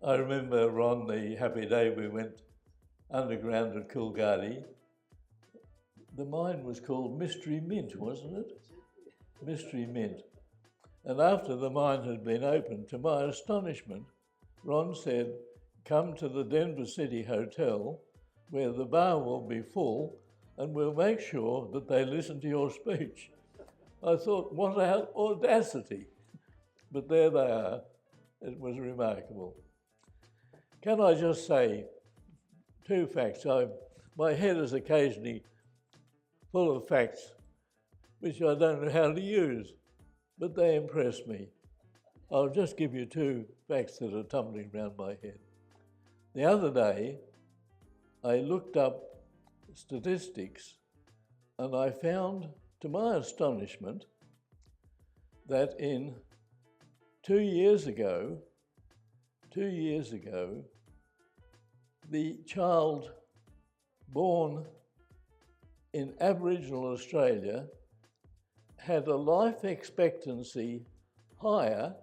I remember on the happy day we went underground at Coolgardie. The mine was called Mystery Mint, wasn't it? Mystery Mint. And after the mine had been opened, to my astonishment, Ron said, "Come to the Denver City Hotel, where the bar will be full, and we'll make sure that they listen to your speech." I thought, what audacity. But there they are. It was remarkable. Can I just say two facts? My head is occasionally full of facts which I don't know how to use, but they impress me. I'll just give you two facts that are tumbling around my head. The other day, I looked up statistics and I found, to my astonishment, that in 2 years ago, the child born in Aboriginal Australia had a life expectancy higher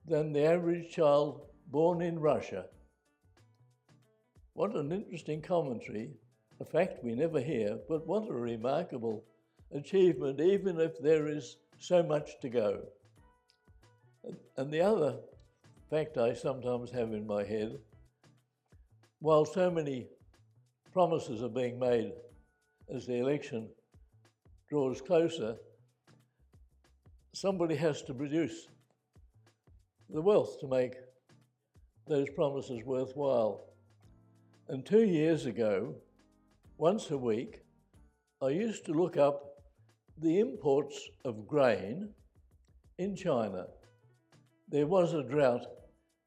than the average child born in Russia. What an interesting commentary, a fact we never hear, but what a remarkable achievement, even if there is so much to go. And the other fact I sometimes have in my head, while so many promises are being made as the election draws closer, somebody has to produce the wealth to make those promises worthwhile. And 2 years ago, once a week, I used to look up the imports of grain in China. There was a drought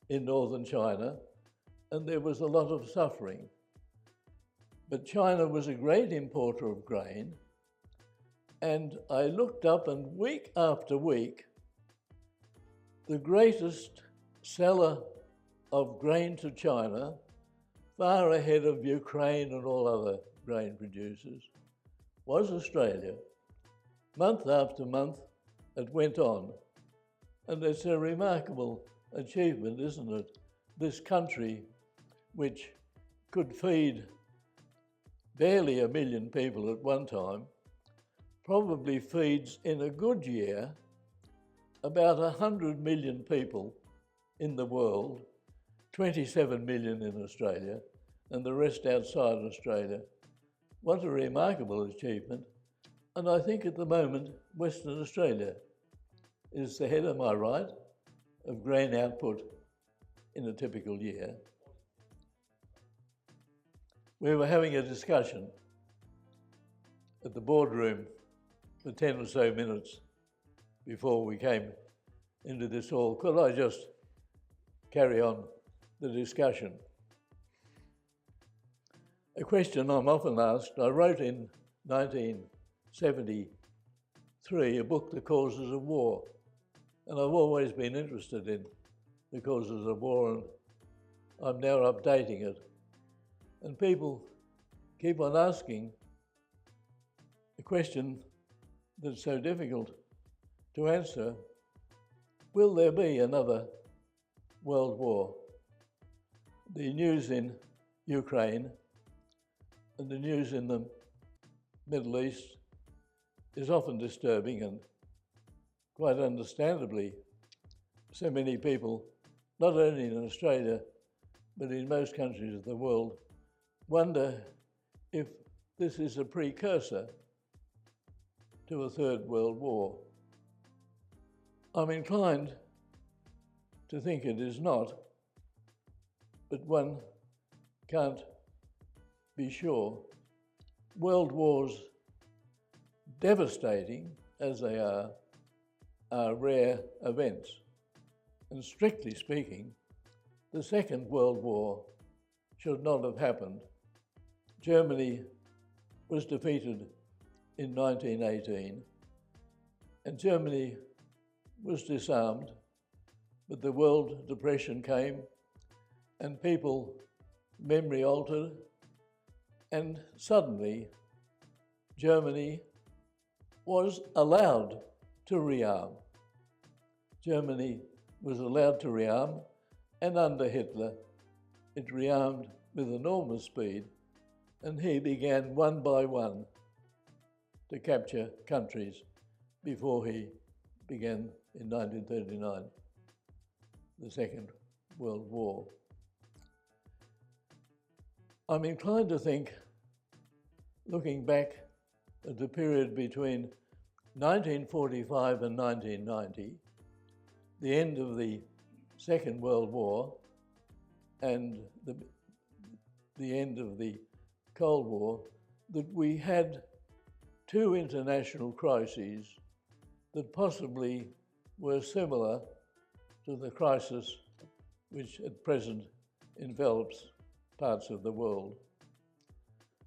in northern China, and there was a lot of suffering. But China was a great importer of grain, and I looked up, and week after week, the greatest seller of grain to China, far ahead of Ukraine and all other grain producers, was Australia. Month after month, it went on. And it's a remarkable achievement, isn't it? This country, which could feed barely 1 million people at one time, probably feeds in a good year about 100 million people in the world, 27 million in Australia, and the rest outside Australia. What a remarkable achievement. And I think at the moment, Western Australia is the head, am I right, of grain output in a typical year. We were having a discussion at the boardroom for 10 or so minutes before we came into this hall. Could I just carry on the discussion? A question I'm often asked. I wrote in 1973 a book, The Causes of War, and I've always been interested in the causes of war, and I'm now updating it. And people keep on asking the question that's so difficult to answer: will there be another world war? The news in Ukraine and the news in the Middle East is often disturbing, and quite understandably, so many people, not only in Australia, but in most countries of the world, wonder if this is a precursor to a third world war. I'm inclined to think it is not, but one can't be sure. World wars, devastating as they are rare events. And strictly speaking, the Second World War should not have happened. Germany was defeated in 1918, and Germany was disarmed, but the World Depression came, and people, memory altered, and suddenly Germany was allowed to rearm. Germany was allowed to rearm, and under Hitler, it rearmed with enormous speed, and he began one by one to capture countries before he began in 1939, the Second World War. I'm inclined to think, looking back at the period between 1945 and 1990, the end of the Second World War and the end of the Cold War, that we had two international crises that possibly were similar to the crisis which at present envelops parts of the world.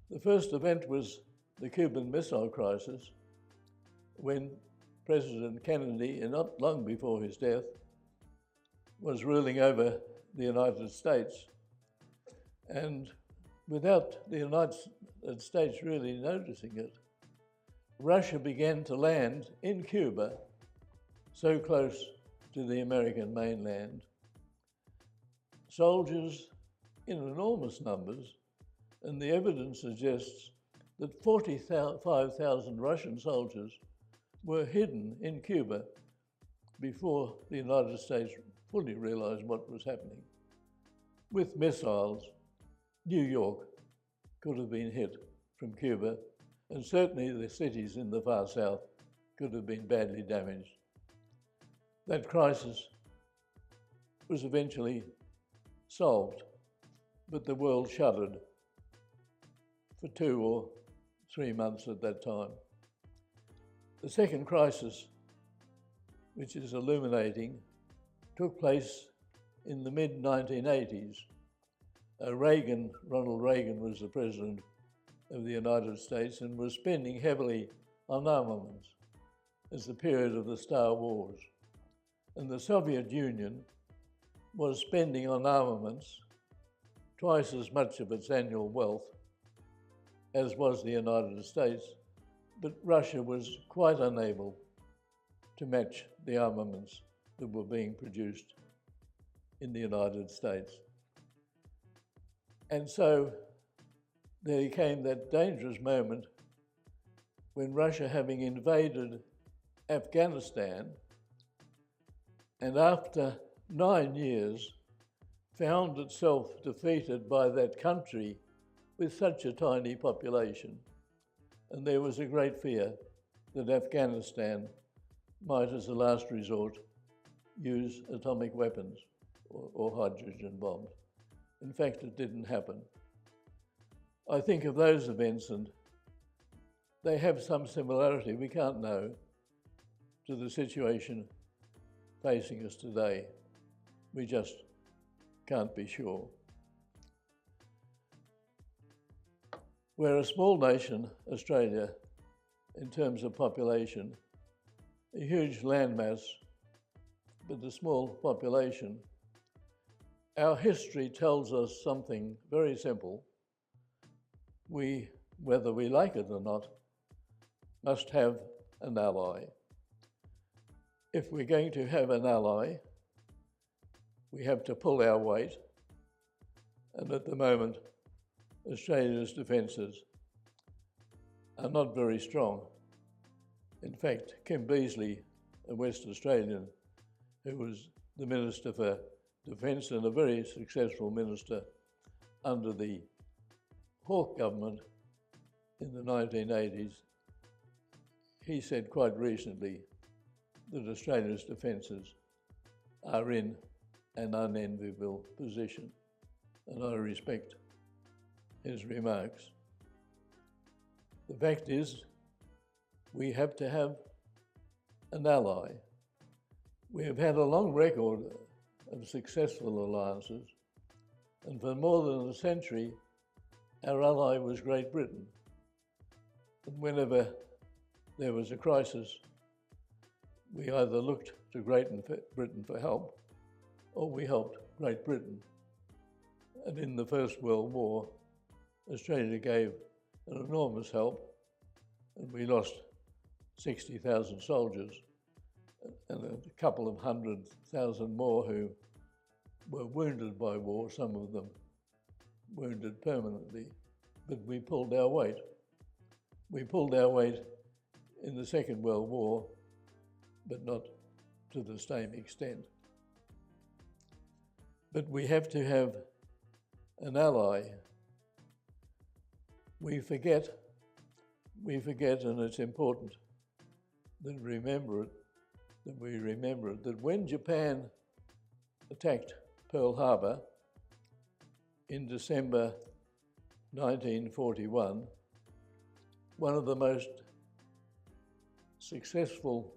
The first event was the Cuban Missile Crisis, when President Kennedy, not long before his death, was ruling over the United States. And without the United States really noticing it, Russia began to land in Cuba, so close to the American mainland. Soldiers in enormous numbers, and the evidence suggests that 45,000 Russian soldiers were hidden in Cuba before the United States fully realized what was happening. With missiles, New York could have been hit from Cuba, and certainly the cities in the far south could have been badly damaged. That crisis was eventually solved, but the world shuddered for 2 or 3 months at that time. The second crisis, which is illuminating, took place in the mid-1980s. Ronald Reagan was the president of the United States and was spending heavily on armaments as the period of the Star Wars. And the Soviet Union was spending on armaments twice as much of its annual wealth as was the United States, but Russia was quite unable to match the armaments that were being produced in the United States. And so there came that dangerous moment when Russia, having invaded Afghanistan, and after 9 years, found itself defeated by that country with such a tiny population. And there was a great fear that Afghanistan might, as a last resort, use atomic weapons or hydrogen bombs. In fact, it didn't happen. I think of those events, and they have some similarity, we can't know, to the situation facing us today. We just can't be sure. We're a small nation, Australia, in terms of population, a huge landmass, but a small population. Our history tells us something very simple. We, whether we like it or not, must have an ally. If we're going to have an ally, we have to pull our weight, and at the moment, Australia's defences are not very strong. In fact, Kim Beazley, a West Australian, who was the Minister for Defence and a very successful minister under the Hawke government in the 1980s, he said quite recently that Australia's defences are in an unenviable position, and I respect his remarks. The fact is, we have to have an ally. We have had a long record of successful alliances, and for more than a century, our ally was Great Britain. And whenever there was a crisis, we either looked to Great Britain for help, or we helped Great Britain. And in the First World War, Australia gave an enormous help, and we lost 60,000 soldiers and a couple of 100,000 more who were wounded by war, some of them wounded permanently, but we pulled our weight. We pulled our weight in the Second World War, but not to the same extent. But we have to have an ally. We forget, and it's important that we remember it, that when Japan attacked Pearl Harbor in December 1941, one of the most successful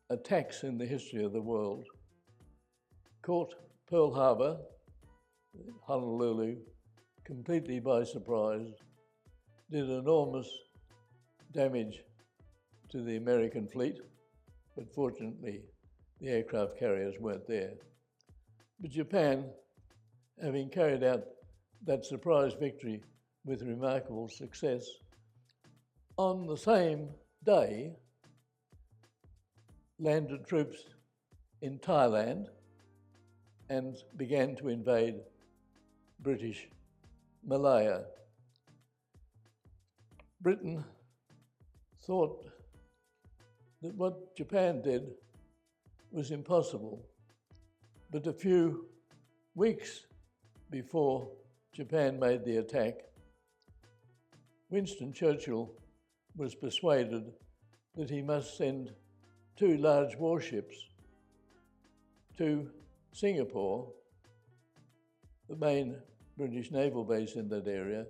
attacks in the history of the world, caught Pearl Harbor, Honolulu, completely by surprise, did enormous damage to the American fleet, but fortunately the aircraft carriers weren't there. But Japan, having carried out that surprise victory with remarkable success, on the same day landed troops in Thailand and began to invade British Malaya. Britain thought that what Japan did was impossible, but a few weeks before Japan made the attack, Winston Churchill was persuaded that he must send 2 large warships to Singapore, the main British naval base in that area,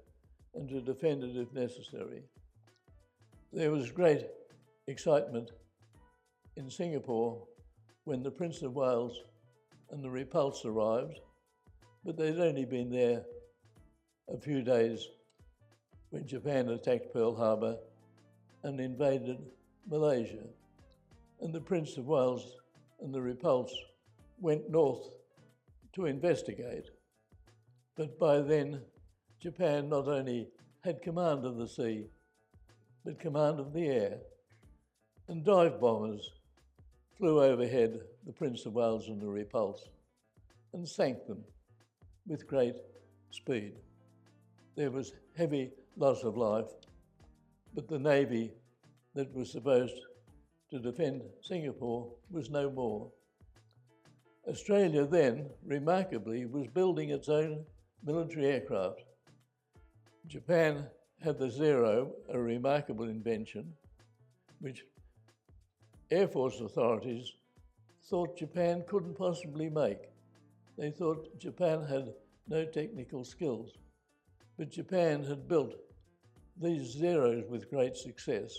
and to defend it if necessary. There was great excitement in Singapore when the Prince of Wales and the Repulse arrived, but they'd only been there a few days when Japan attacked Pearl Harbor and invaded Malaysia. And the Prince of Wales and the Repulse went north to investigate. But by then, Japan not only had command of the sea, but command of the air, and dive bombers flew overhead the Prince of Wales and the Repulse and sank them with great speed. There was heavy loss of life, but the Navy that was supposed to defend Singapore was no more. Australia then, remarkably, was building its own military aircraft. Japan had the Zero, a remarkable invention, which Air Force authorities thought Japan couldn't possibly make. They thought Japan had no technical skills, but Japan had built these Zeros with great success.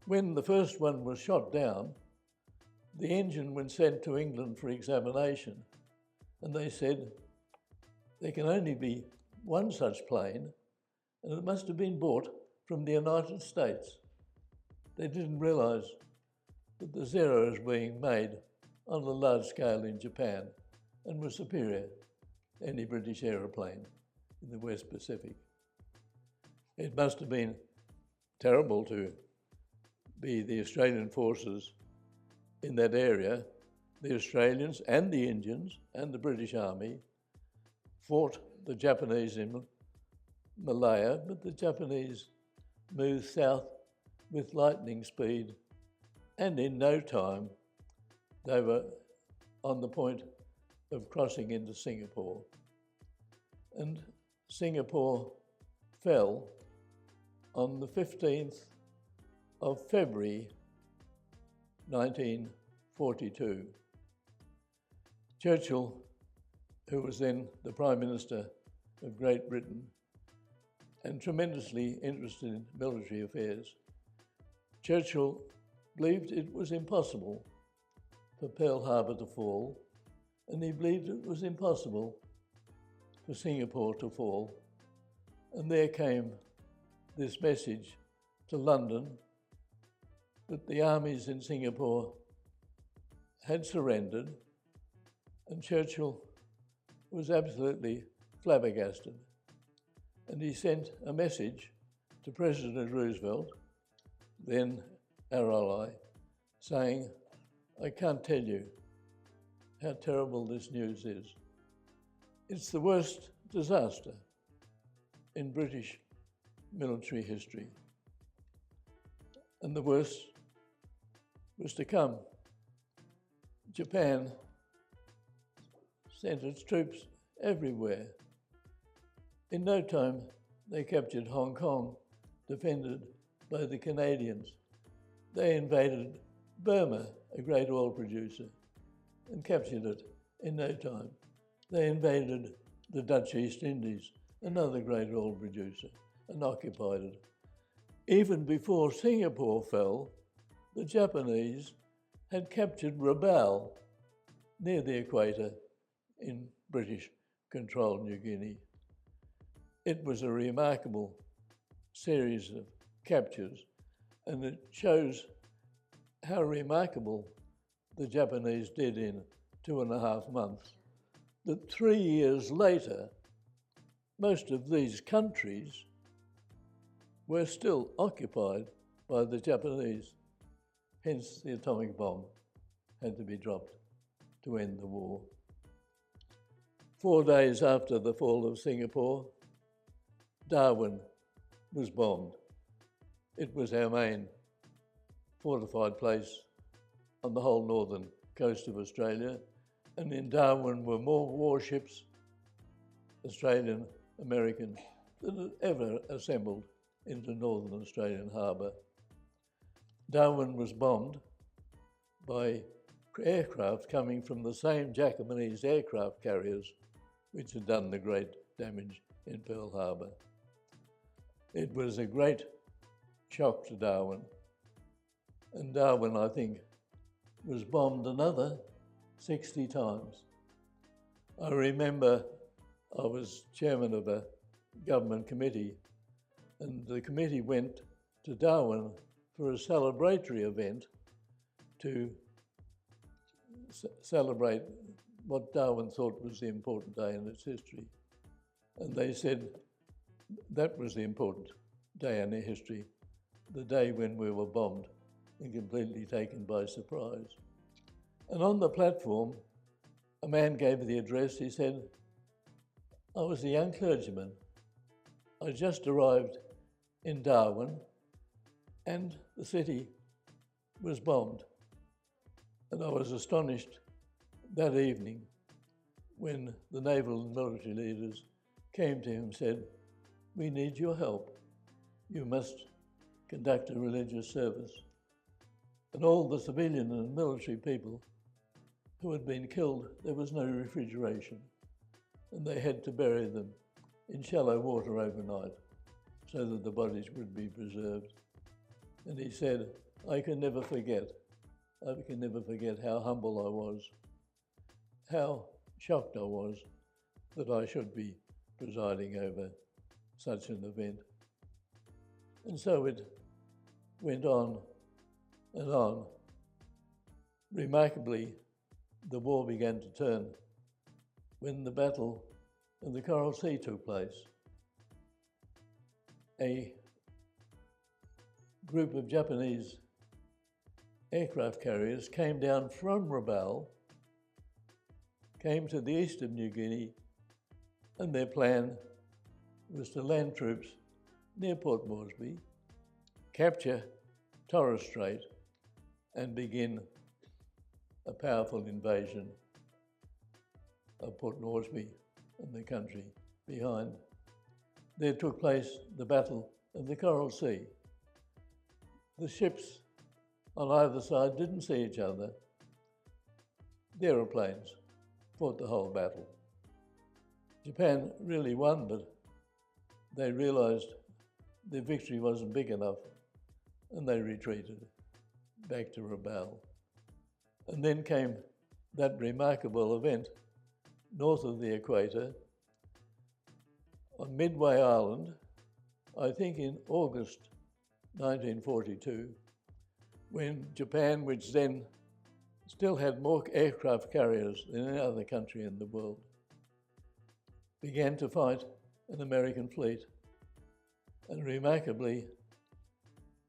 When the first one was shot down, the engine was sent to England for examination, and they said there can only be one such plane, and it must have been bought from the United States. They didn't realize that the Zero was being made on a large scale in Japan and was superior to any British aeroplane in the West Pacific. It must have been terrible to be the Australian forces in that area. The Australians and the Indians and the British Army fought the Japanese in Malaya, but the Japanese moved south with lightning speed, and in no time they were on the point of crossing into Singapore. And Singapore fell on the 15th of February 1942. Churchill, who was then the Prime Minister of Great Britain and tremendously interested in military affairs, Churchill believed it was impossible for Pearl Harbor to fall, and he believed it was impossible for Singapore to fall. And there came this message to London that the armies in Singapore had surrendered, and Churchill was absolutely flabbergasted. And he sent a message to President Roosevelt, then our ally, saying, "I can't tell you how terrible this news is. It's the worst disaster in British military history. And the worst was to come. Japan sent its troops everywhere. In no time, they captured Hong Kong, defended by the Canadians. They invaded Burma, a great oil producer, and captured it in no time. They invaded the Dutch East Indies, another great oil producer, and occupied it. Even before Singapore fell, the Japanese had captured Rabaul near the equator in British-controlled New Guinea. It was a remarkable series of captures, and it shows how remarkable the Japanese did in 2.5 months, that 3 years later, most of these countries were still occupied by the Japanese. Hence, the atomic bomb had to be dropped to end the war. 4 days after the fall of Singapore, Darwin was bombed. It was our main fortified place on the whole northern coast of Australia, and in Darwin were more warships, Australian, American, than had ever assembled into northern Australian harbour. Darwin was bombed by aircraft coming from the same Japanese aircraft carriers which had done the great damage in Pearl Harbor. It was a great shock to Darwin, and Darwin, I think, was bombed another 60 times. I remember I was chairman of a government committee, and the committee went to Darwin for a celebratory event to celebrate what Darwin thought was the important day in its history. And they said that was the important day in their history, the day when we were bombed and completely taken by surprise. And on the platform, a man gave the address. He said, I was a young clergyman. I just arrived in Darwin and the city was bombed. And I was astonished that evening when the naval and military leaders came to him and said, we need your help. You must conduct a religious service. And all the civilian and military people who had been killed, there was no refrigeration. And they had to bury them in shallow water overnight so that the bodies would be preserved. And he said, I can never forget how humble I was, how shocked I was that I should be presiding over such an event. And so it went on and on. Remarkably, the war began to turn when the battle of the Coral Sea took place. A group of Japanese aircraft carriers came down from Rabaul, came to the east of New Guinea, and their plan was to land troops near Port Moresby, capture Torres Strait, and begin a powerful invasion of Port Moresby and the country behind. There took place the Battle of the Coral Sea. The ships on either side didn't see each other. The aeroplanes fought the whole battle. Japan really won, but they realized their victory wasn't big enough, and they retreated back to Rabaul. And then came that remarkable event north of the equator on Midway Island, I think in August 1942, when Japan, which then still had more aircraft carriers than any other country in the world, began to fight an American fleet. And remarkably,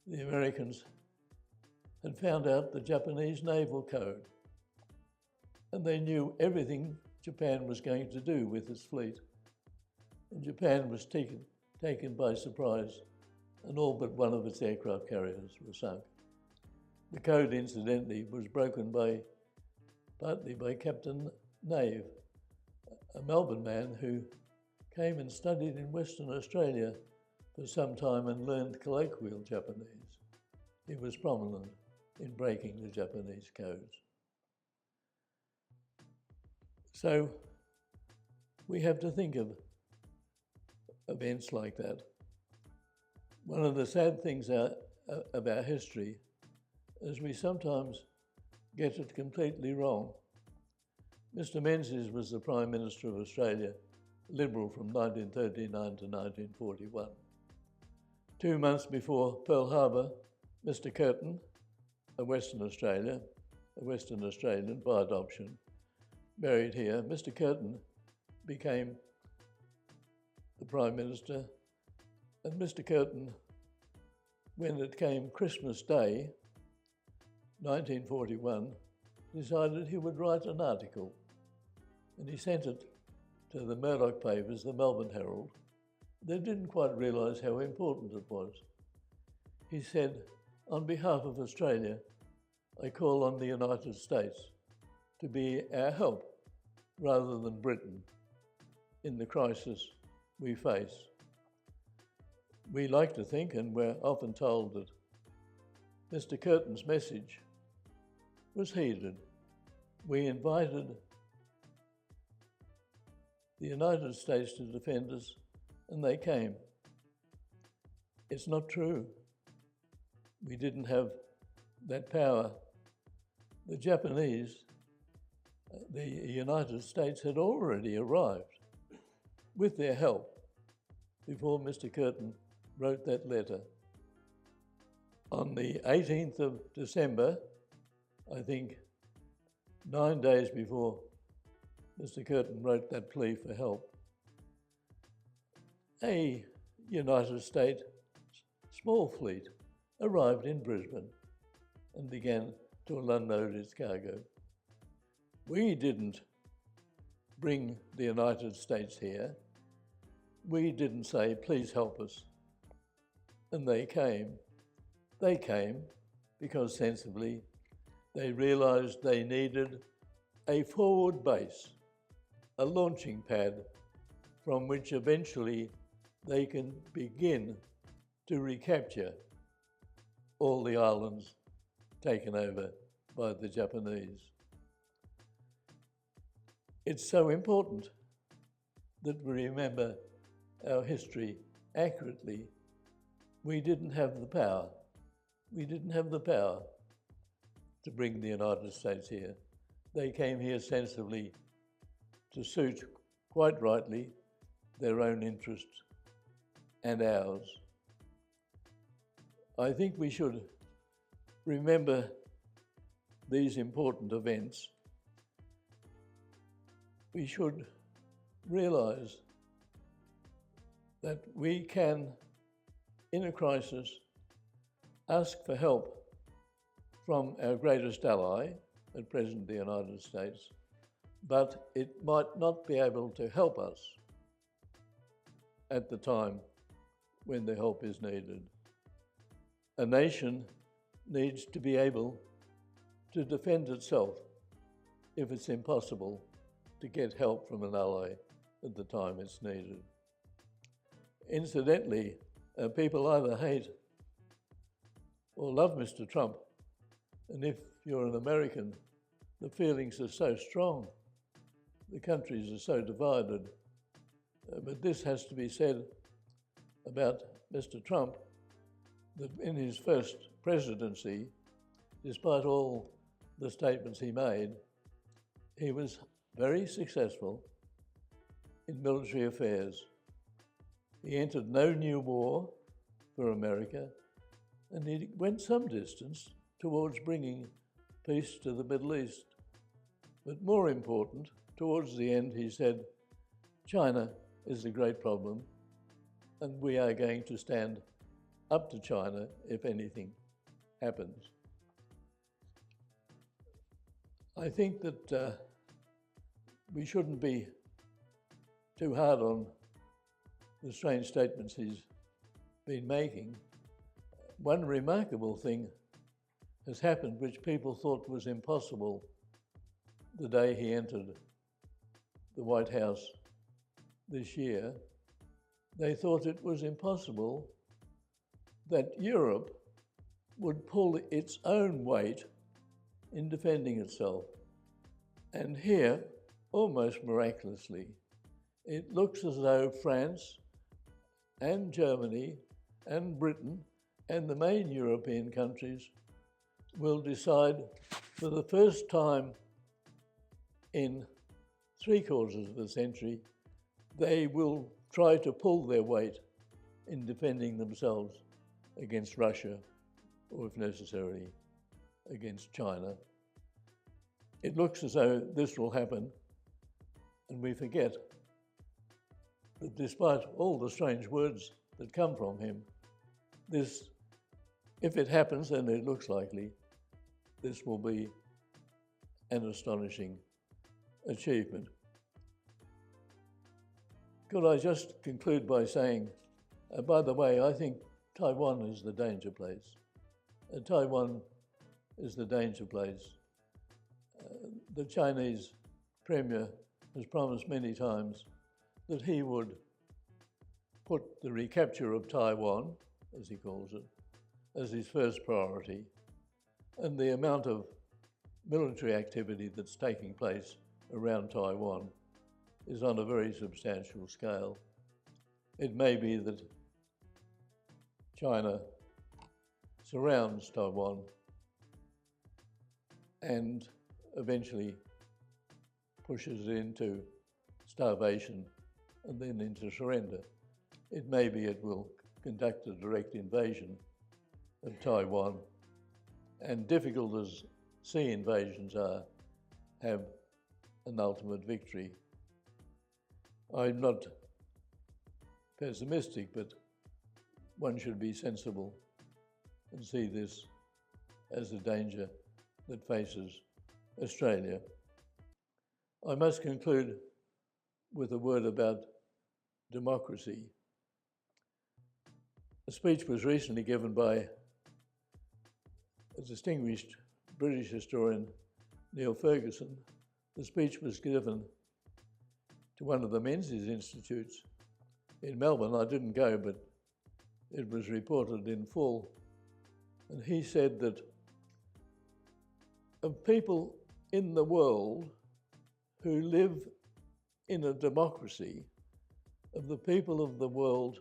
the Americans had found out the Japanese naval code. and they knew everything Japan was going to do with its fleet. And Japan was taken by surprise, and all but one of its aircraft carriers were sunk. The code, incidentally, was broken partly by Captain Nave, a Melbourne man who came and studied in Western Australia for some time and learned colloquial Japanese. He was prominent in breaking the Japanese codes. So we have to think of events like that. One of the sad things of our history is we sometimes get it completely wrong. Mr. Menzies was the Prime Minister of Australia, Liberal from 1939 to 1941. 2 months before Pearl Harbor, Mr. Curtin, a Western Australian by adoption, married here. Mr. Curtin became the Prime Minister, and Mr. Curtin, when it came Christmas Day, 1941, decided he would write an article, and he sent it to the Murdoch papers, the Melbourne Herald. They didn't quite realise how important it was. He said, "On behalf of Australia, I call on the United States to be our help rather than Britain in the crisis we face." We like to think, and we're often told, that Mr. Curtin's message was heeded. We invited the United States to defend us, and they came. It's not true. We didn't have that power. The Japanese, the United States had already arrived with their help before Mr. Curtin wrote that letter. On the 18th of December, I think 9 days before Mr. Curtin wrote that plea for help, a United States small fleet arrived in Brisbane and began to unload its cargo. We didn't bring the United States here. We didn't say, "Please help us." And they came. They came because sensibly they realised they needed a forward base, a launching pad from which eventually they can begin to recapture all the islands taken over by the Japanese. It's so important that we remember our history accurately. We didn't have the power. We didn't have the power to bring the United States here. They came here sensibly to suit, quite rightly, their own interests and ours. I think we should remember these important events. We should realise that we can, in a crisis, ask for help from our greatest ally, at present the United States, but it might not be able to help us at the time when the help is needed. A nation needs to be able to defend itself if it's impossible to get help from an ally at the time it's needed. Incidentally, people either hate or love Mr. Trump, and if you're an American, the feelings are so strong, the countries are so divided. But this has to be said about Mr. Trump, that in his first presidency, despite all the statements he made, he was very successful in military affairs. He entered no new war for America, and he went some distance towards bringing peace to the Middle East. But more important, towards the end, he said, China is the great problem, and we are going to stand up to China if anything happens. I think that we shouldn't be too hard on the strange statements he's been making. One remarkable thing has happened which people thought was impossible the day he entered the White House this year. They thought it was impossible that Europe would pull its own weight in defending itself. And here, almost miraculously, it looks as though France and Germany and Britain and the main European countries will decide for the first time in 3/4 of a century, they will try to pull their weight in defending themselves against Russia, or if necessary, against China. It looks as though this will happen, and we forget that despite all the strange words that come from him, this, if it happens, and it looks likely, this will be an astonishing achievement. Could I just conclude by saying, by the way, I think Taiwan is the danger place. Taiwan is the danger place. The Chinese Premier has promised many times that he would put the recapture of Taiwan, as he calls it, as his first priority, and the amount of military activity that's taking place around Taiwan is on a very substantial scale. It may be that China surrounds Taiwan and eventually pushes it into starvation and then into surrender. It may be it will conduct a direct invasion of Taiwan, and difficult as sea invasions are, have an ultimate victory. I'm not pessimistic, but one should be sensible and see this as a danger that faces Australia. I must conclude with a word about democracy. A speech was recently given by a distinguished British historian, Neil Ferguson. The speech was given to one of the Menzies Institutes in Melbourne. I didn't go, but it was reported in full. And he said that of people in the world who live in a democracy, of the people of the world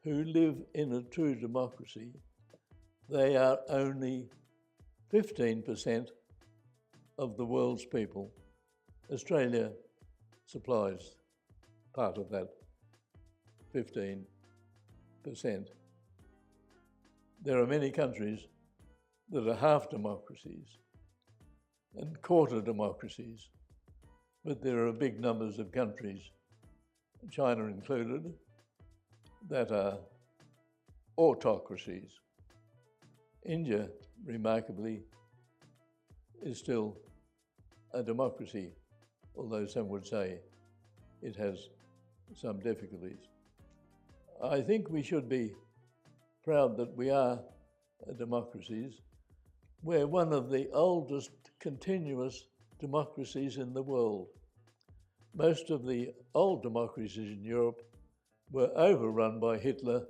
who live in a true democracy, they are only 15% of the world's people. Australia supplies part of that 15%. There are many countries that are half democracies and quarter democracies, but there are big numbers of countries, China included, that are autocracies. India, remarkably, is still a democracy, although some would say it has some difficulties. I think we should be proud that we are democracies. We're one of the oldest continuous democracies in the world. Most of the old democracies in Europe were overrun by Hitler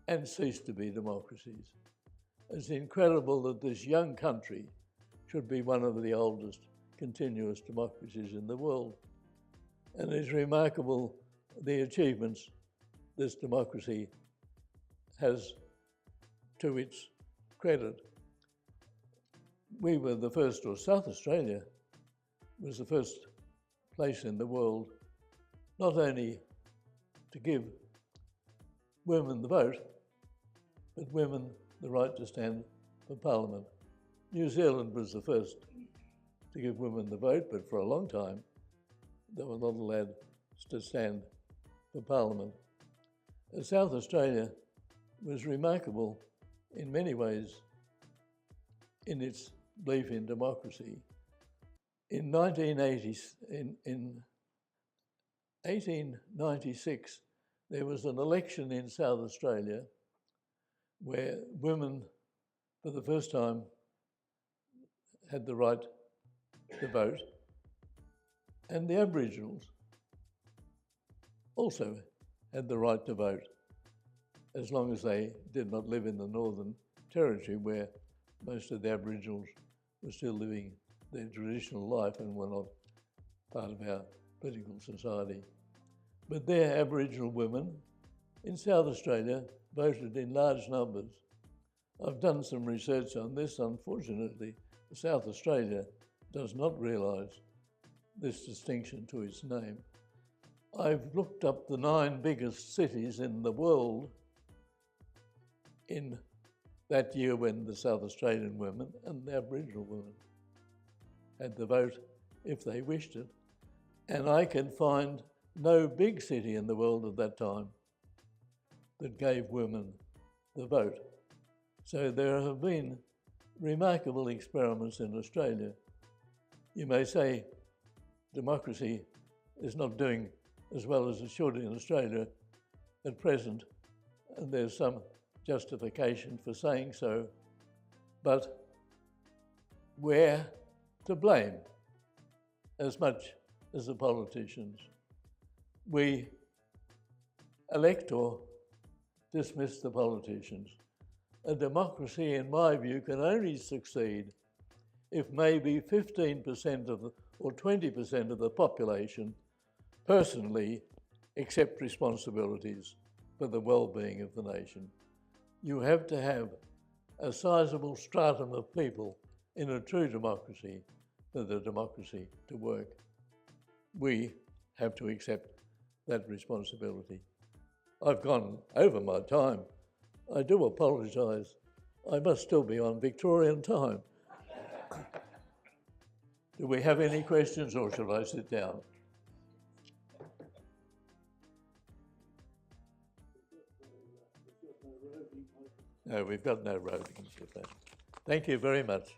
and ceased to be democracies. It's incredible that this young country should be one of the oldest continuous democracies in the world. And it's remarkable the achievements this democracy has to its credit. We were the first, or South Australia was the first place in the world not only to give women the vote, but women the right to stand for Parliament. New Zealand was the first to give women the vote, but for a long time they were not allowed to stand for Parliament. South Australia was remarkable in many ways in its belief in democracy. in 1896, there was an election in South Australia where women, for the first time, had the right to vote, and the Aboriginals also had the right to vote, as long as they did not live in the Northern Territory, where most of the Aboriginals were still living their traditional life and were not part of our political society. But their Aboriginal women in South Australia voted in large numbers. I've done some research on this. Unfortunately, South Australia does not realise this distinction to its name. I've looked up the 9 biggest cities in the world in that year when the South Australian women and the Aboriginal women had the vote if they wished it, and I can find no big city in the world at that time that gave women the vote. So there have been remarkable experiments in Australia. You may say democracy is not doing as well as it should in Australia at present, and there's some justification for saying so, but we're to blame as much as the politicians. We elect or dismiss the politicians. A democracy, in my view, can only succeed if maybe 15% of or 20% of the population personally accept responsibilities for the well-being of the nation. You have to have a sizable stratum of people in a true democracy for the democracy to work. We have to accept that responsibility. I've gone over my time. I do apologise. I must still be on Victorian time. Do we have any questions, or should I sit down? No, we've got no roving. Thank you very much.